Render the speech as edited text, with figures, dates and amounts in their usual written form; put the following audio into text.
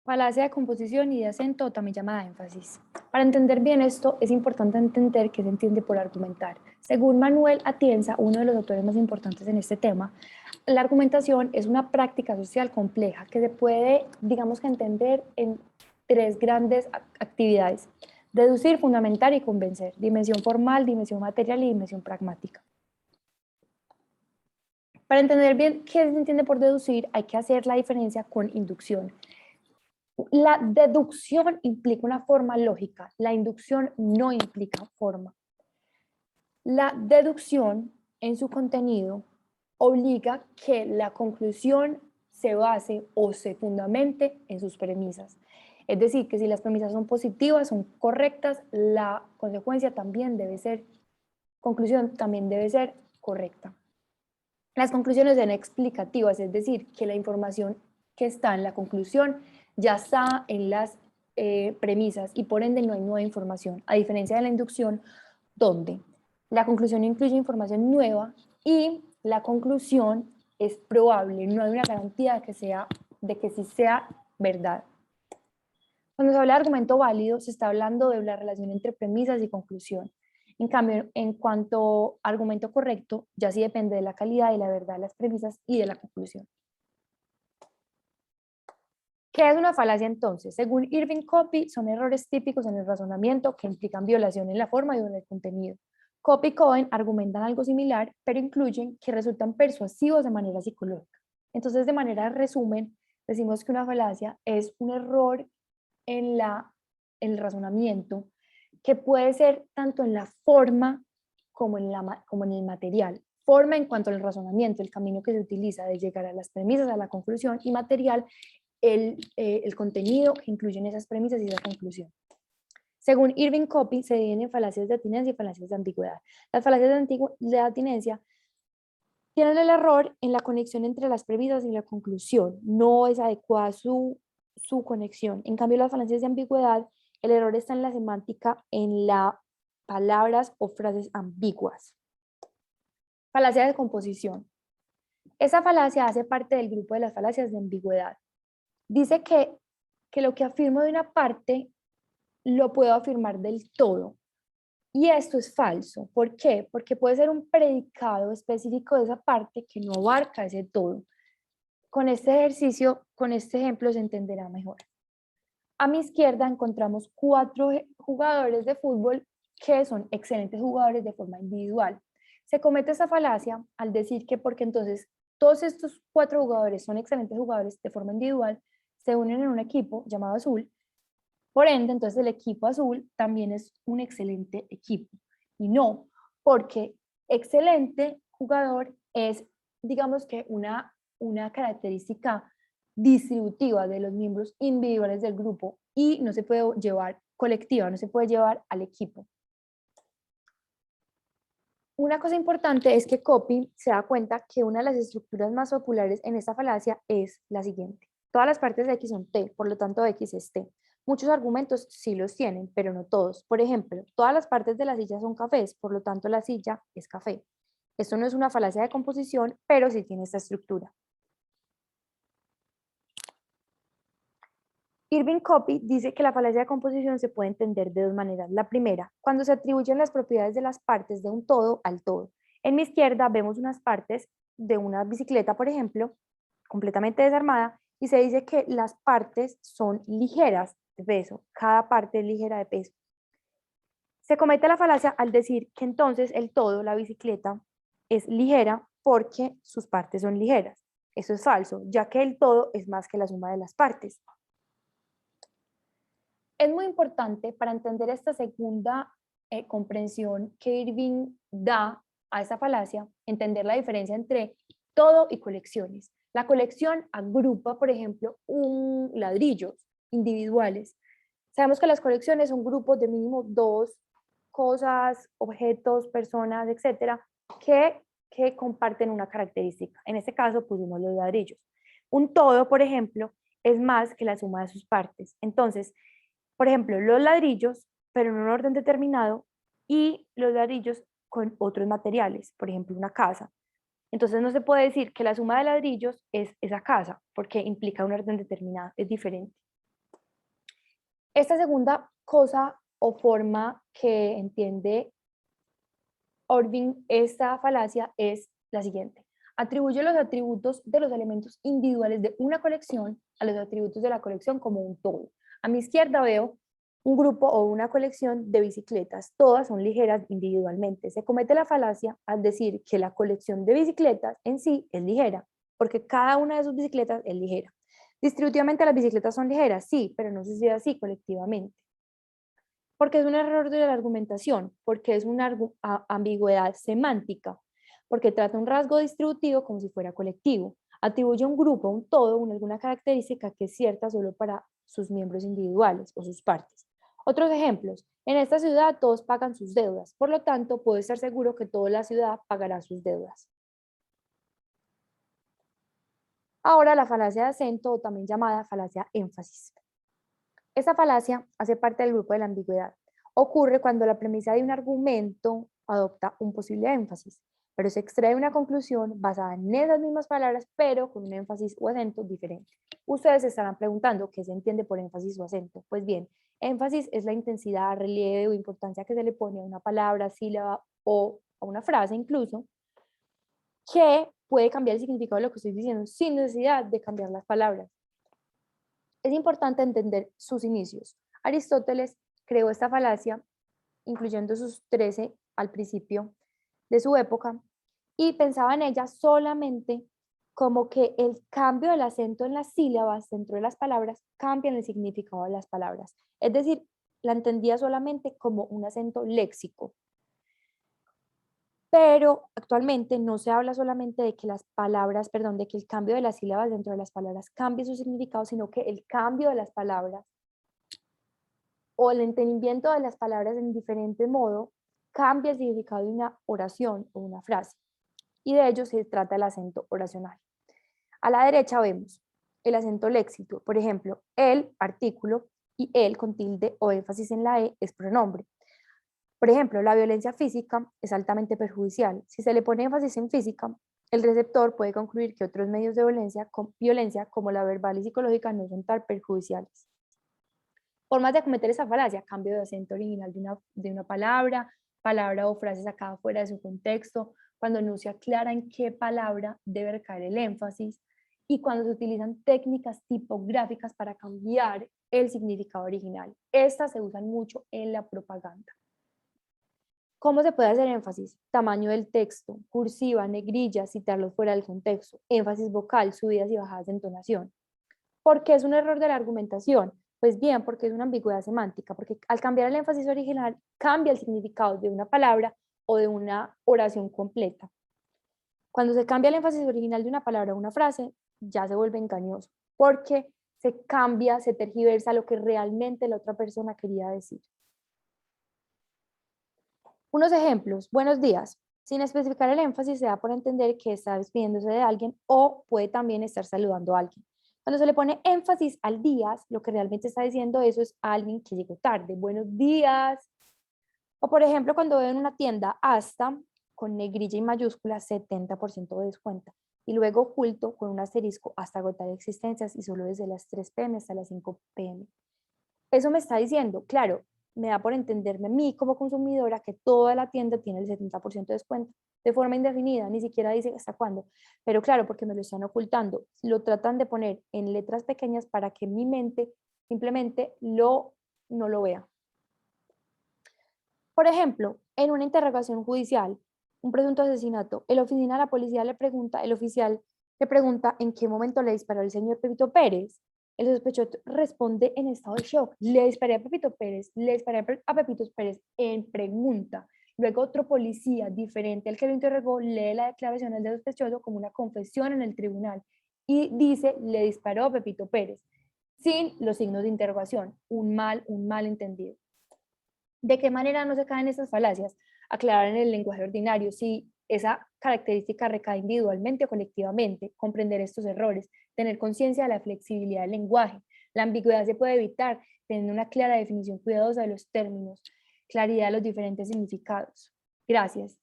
Falacia de composición y de acento, también llamada énfasis. Para entender bien esto, es importante entender qué se entiende por argumentar. Según Manuel Atienza, uno de los autores más importantes en este tema, la argumentación es una práctica social compleja que se puede, digamos que entender en tres grandes actividades: deducir, fundamentar y convencer, dimensión formal, dimensión material y dimensión pragmática. Para entender bien qué se entiende por deducir, hay que hacer la diferencia con inducción. La deducción implica una forma lógica, la inducción no implica forma. La deducción en su contenido obliga que la conclusión se base o se fundamente en sus premisas. Es decir, que si las premisas son positivas, son correctas, la consecuencia también debe ser, conclusión también debe ser correcta. Las conclusiones son explicativas, es decir, que la información que está en la conclusión ya está en las premisas y por ende no hay nueva información, a diferencia de la inducción, donde la conclusión incluye información nueva y la conclusión es probable, no hay una garantía de que sí sea verdad. Cuando se habla de argumento válido, se está hablando de la relación entre premisas y conclusión. En cambio, en cuanto a argumento correcto, ya sí depende de la calidad y la verdad de las premisas y de la conclusión. ¿Qué es una falacia entonces? Según Irving Copy, son errores típicos en el razonamiento que implican violación en la forma y en el contenido. Copy y Cohen argumentan algo similar, pero incluyen que resultan persuasivos de manera psicológica. Entonces, de manera de resumen, decimos que una falacia es un error en el razonamiento que puede ser tanto en la forma como en el material. Forma en cuanto al razonamiento, el camino que se utiliza de llegar a las premisas, a la conclusión, y material, el contenido que incluyen esas premisas y esa conclusión. Según Irving Copy, se dividen en falacias de atinencia y falacias de ambigüedad. Las falacias de atinencia tienen el error en la conexión entre las premisas y la conclusión. No es adecuada su conexión. En cambio, las falacias de ambigüedad, el error está en la semántica, en las palabras o frases ambiguas. Falacia de composición. Esa falacia hace parte del grupo de las falacias de ambigüedad. Dice que lo que afirmo de una parte lo puedo afirmar del todo. Y esto es falso. ¿Por qué? Porque puede ser un predicado específico de esa parte que no abarca ese todo. Con este ejercicio, con este ejemplo, se entenderá mejor. A mi izquierda encontramos 4 jugadores de fútbol que son excelentes jugadores de forma individual. Se comete esa falacia al decir que porque entonces todos estos 4 jugadores son excelentes jugadores de forma individual, se unen en un equipo llamado Azul. Por ende, entonces el equipo azul también es un excelente equipo. Y no, porque excelente jugador es, digamos que una característica distributiva de los miembros individuales del grupo y no se puede llevar colectiva, no se puede llevar al equipo. Una cosa importante es que Copy se da cuenta que una de las estructuras más populares en esta falacia es la siguiente. Todas las partes de X son T, por lo tanto X es T. Muchos argumentos sí los tienen, pero no todos. Por ejemplo, todas las partes de la silla son cafés, por lo tanto la silla es café. Esto no es una falacia de composición, pero sí tiene esta estructura. Irving Copy dice que la falacia de composición se puede entender de dos maneras. La primera, cuando se atribuyen las propiedades de las partes de un todo al todo. En mi izquierda vemos unas partes de una bicicleta, por ejemplo, completamente desarmada, y se dice que las partes son ligeras de peso, cada parte es ligera de peso. Se comete la falacia al decir que entonces el todo, la bicicleta, es ligera porque sus partes son ligeras. Eso es falso, ya que el todo es más que la suma de las partes. Es muy importante para entender esta segunda comprensión que Irving da a esa falacia, entender la diferencia entre todo y colecciones. La colección agrupa, por ejemplo, ladrillos individuales. Sabemos que las colecciones son grupos de mínimo 2 cosas, objetos, personas, etcétera, que comparten una característica. En este caso pusimos los ladrillos. Un todo, por ejemplo, es más que la suma de sus partes. Entonces, por ejemplo, los ladrillos, pero en un orden determinado, y los ladrillos con otros materiales, por ejemplo, una casa. Entonces no se puede decir que la suma de ladrillos es esa casa, porque implica un orden determinado, es diferente. Esta segunda cosa o forma que entiende Orvin esta falacia es la siguiente. Atribuye los atributos de los elementos individuales de una colección a los atributos de la colección como un todo. A mi izquierda veo un grupo o una colección de bicicletas. Todas son ligeras individualmente. Se comete la falacia al decir que la colección de bicicletas en sí es ligera, porque cada una de sus bicicletas es ligera. Distributivamente las bicicletas son ligeras, sí, pero no sucede así colectivamente. Porque es un error de la argumentación, porque es una ambigüedad semántica, porque trata un rasgo distributivo como si fuera colectivo, atribuye a un grupo, a un todo, alguna característica que es cierta solo para sus miembros individuales o sus partes. Otros ejemplos, en esta ciudad todos pagan sus deudas, por lo tanto puedo estar seguro que toda la ciudad pagará sus deudas. Ahora la falacia de acento, o también llamada falacia énfasis. Esta falacia hace parte del grupo de la ambigüedad. Ocurre cuando la premisa de un argumento adopta un posible énfasis, pero se extrae una conclusión basada en esas mismas palabras, pero con un énfasis o acento diferente. Ustedes se estarán preguntando qué se entiende por énfasis o acento. Pues bien, énfasis es la intensidad, relieve o importancia que se le pone a una palabra, sílaba o a una frase incluso, que puede cambiar el significado de lo que estoy diciendo sin necesidad de cambiar las palabras. Es importante entender sus inicios. Aristóteles creó esta falacia, incluyendo sus 13 al principio de su época, y pensaba en ella solamente como que el cambio del acento en las sílabas dentro de las palabras cambian el significado de las palabras. Es decir, la entendía solamente como un acento léxico. Pero actualmente no se habla solamente de que las palabras, perdón, de que el cambio de las sílabas dentro de las palabras cambie su significado, sino que el cambio de las palabras o el entendimiento de las palabras en diferente modo cambia el significado de una oración o una frase. Y de ello se trata el acento oracional. A la derecha vemos el acento léxico, por ejemplo, el artículo y el con tilde o énfasis en la E es pronombre. Por ejemplo, la violencia física es altamente perjudicial. Si se le pone énfasis en física, el receptor puede concluir que otros medios de violencia como la verbal y psicológica no son tan perjudiciales. Formas de cometer esa falacia: cambio de acento original de una palabra, palabra o frase sacada fuera de su contexto, cuando no se aclara en qué palabra debe recaer el énfasis y cuando se utilizan técnicas tipográficas para cambiar el significado original. Estas se usan mucho en la propaganda. ¿Cómo se puede hacer énfasis? Tamaño del texto, cursiva, negrilla, citarlos fuera del contexto, énfasis vocal, subidas y bajadas de entonación. ¿Por qué es un error de la argumentación? Pues bien, porque es una ambigüedad semántica, porque al cambiar el énfasis original cambia el significado de una palabra o de una oración completa. Cuando se cambia el énfasis original de una palabra o una frase, ya se vuelve engañoso, porque se cambia, se tergiversa lo que realmente la otra persona quería decir. Unos ejemplos: buenos días. Sin especificar el énfasis, se da por entender que está despidiéndose de alguien o puede también estar saludando a alguien. Cuando se le pone énfasis al días, lo que realmente está diciendo eso es a alguien que llegó tarde. Buenos días. O por ejemplo, cuando veo en una tienda hasta con negrilla y mayúscula 70% de descuento y luego oculto con un asterisco hasta agotar existencias y solo desde las 3 p.m. hasta las 5 p.m. Eso me está diciendo, claro, me da por entenderme a mí como consumidora que toda la tienda tiene el 70% de descuento de forma indefinida, ni siquiera dice hasta cuándo, pero claro, porque me lo están ocultando, lo tratan de poner en letras pequeñas para que mi mente simplemente no lo vea. Por ejemplo, en una interrogación judicial, un presunto asesinato, el oficial le pregunta en qué momento le disparó el señor Pepito Pérez. El sospechoso responde en estado de shock: le disparé a Pepito Pérez, le disparé a Pepito Pérez en pregunta. Luego otro policía diferente al que lo interrogó lee la declaración del sospechoso como una confesión en el tribunal y dice: le disparó a Pepito Pérez, sin los signos de interrogación, un mal entendido. ¿De qué manera no se caen estas falacias? Aclarar en el lenguaje ordinario si esa característica recae individualmente o colectivamente, comprender estos errores, tener conciencia de la flexibilidad del lenguaje. La ambigüedad se puede evitar teniendo una clara definición cuidadosa de los términos, claridad de los diferentes significados. Gracias.